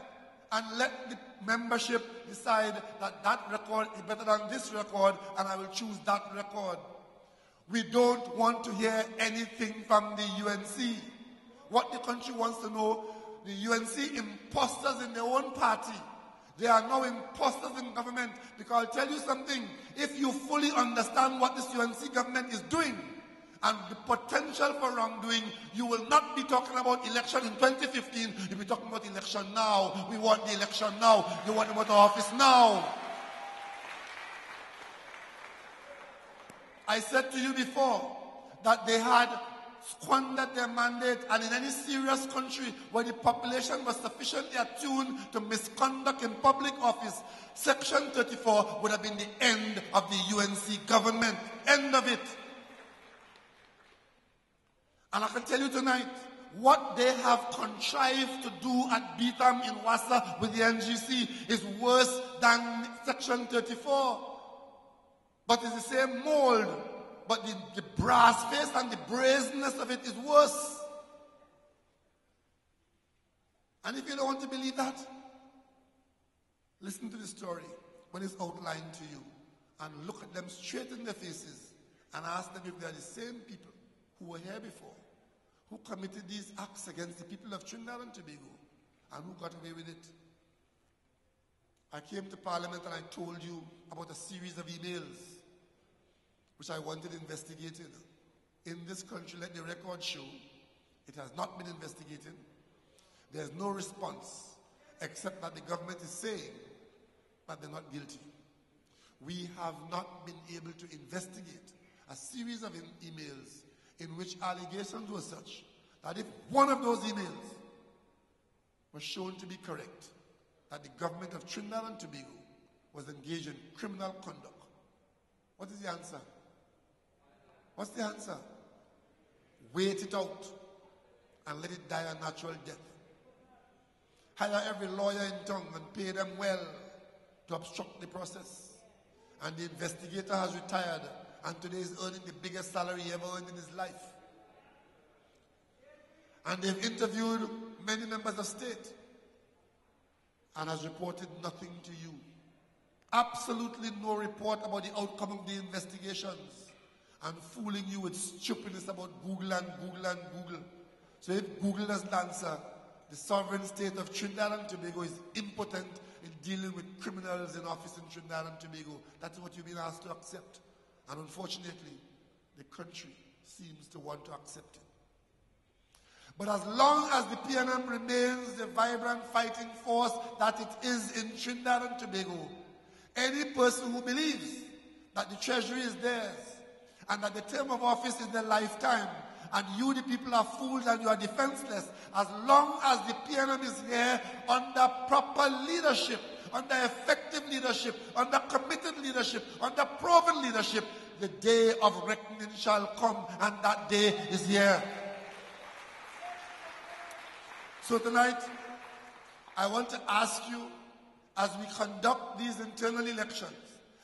and let the membership decide that that record is better than this record, and I will choose that record. We don't want to hear anything from the UNC. What the country wants to know, the UNC imposters in their own party. They are now imposters in government, because I'll tell you something, if you fully understand what this UNC government is doing and the potential for wrongdoing, you will not be talking about election in 2015, you'll be talking about election now. We want the election now. You want them out of office now. I said to you before that they had squandered their mandate, and in any serious country where the population was sufficiently attuned to misconduct in public office, Section 34 would have been the end of the UNC government. End of it. And I can tell you tonight, what they have contrived to do at BTAM in Wassa with the NGC is worse than Section 34. But it's the same mold. But the brass face and the brazenness of it is worse. And if you don't want to believe that, listen to the story when it's outlined to you and look at them straight in their faces and ask them if they are the same people who were here before, who committed these acts against the people of Trinidad and Tobago, and who got away with it. I came to Parliament and I told you about a series of emails which I wanted investigated. In this country, let the record show, it has not been investigated. There's no response, except that the government is saying that they're not guilty. We have not been able to investigate a series of emails in which allegations were such that if one of those emails was shown to be correct, that the government of Trinidad and Tobago was engaged in criminal conduct. What is the answer? What's the answer? Wait it out and let it die a natural death. Hire every lawyer in town and pay them well to obstruct the process. And the investigator has retired and today is earning the biggest salary he ever earned in his life. And they've interviewed many members of state and has reported nothing to you. Absolutely no report about the outcome of the investigations. And fooling you with stupidness about Google and Google and Google. So if Google doesn't answer, the sovereign state of Trinidad and Tobago is impotent in dealing with criminals in office in Trinidad and Tobago. That's what you've been asked to accept. And unfortunately, the country seems to want to accept it. But as long as the PNM remains the vibrant fighting force that it is in Trinidad and Tobago, any person who believes that the treasury is theirs, and that the term of office is their lifetime, and you, the people, are fools and you are defenseless, as long as the PNM is here under proper leadership, under effective leadership, under committed leadership, under proven leadership, the day of reckoning shall come, and that day is here. So tonight, I want to ask you, as we conduct these internal elections,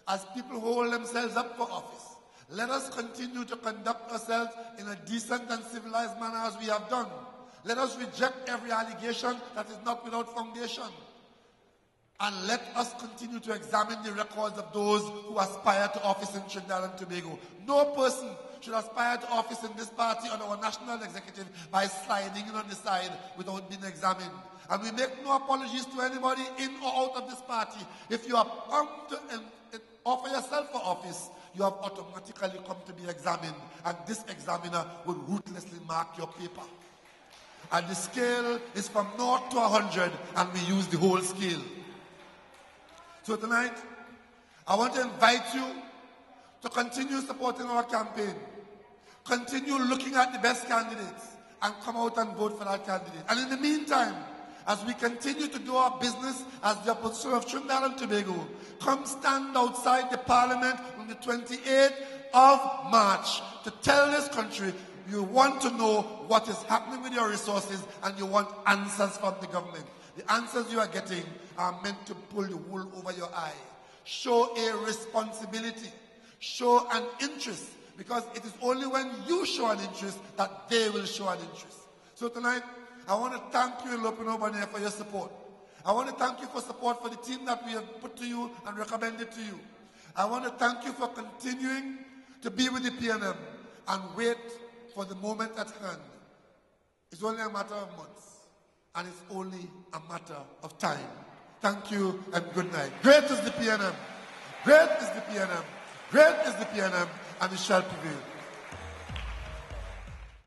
as people hold themselves up for office, let us continue to conduct ourselves in a decent and civilized manner as we have done. Let us reject every allegation that is not without foundation. And let us continue to examine the records of those who aspire to office in Trinidad and Tobago. No person should aspire to office in this party or our national executive by sliding in on the side without being examined. And we make no apologies to anybody in or out of this party. If you have come to offer yourself for office, you have automatically come to be examined, and this examiner will ruthlessly mark your paper. And the scale is from 0 to 100, and we use the whole scale. So tonight, I want to invite you to continue supporting our campaign. Continue looking at the best candidates and come out and vote for that candidate. And in the meantime, as we continue to do our business as the opposition of Trinidad and Tobago, come stand outside the Parliament on the 28th of March to tell this country you want to know what is happening with your resources and you want answers from the government. The answers you are getting are meant to pull the wool over your eye. Show a responsibility. Show an interest. Because it is only when you show an interest that they will show an interest. So tonight, I want to thank you, Lopinobane, for your support. I want to thank you for support for the team that we have put to you and recommended to you. I want to thank you for continuing to be with the PNM and wait for the moment at hand. It's only a matter of months, and it's only a matter of time. Thank you and good night. Great is the PNM. Great is the PNM. Great is the PNM, and it shall prevail.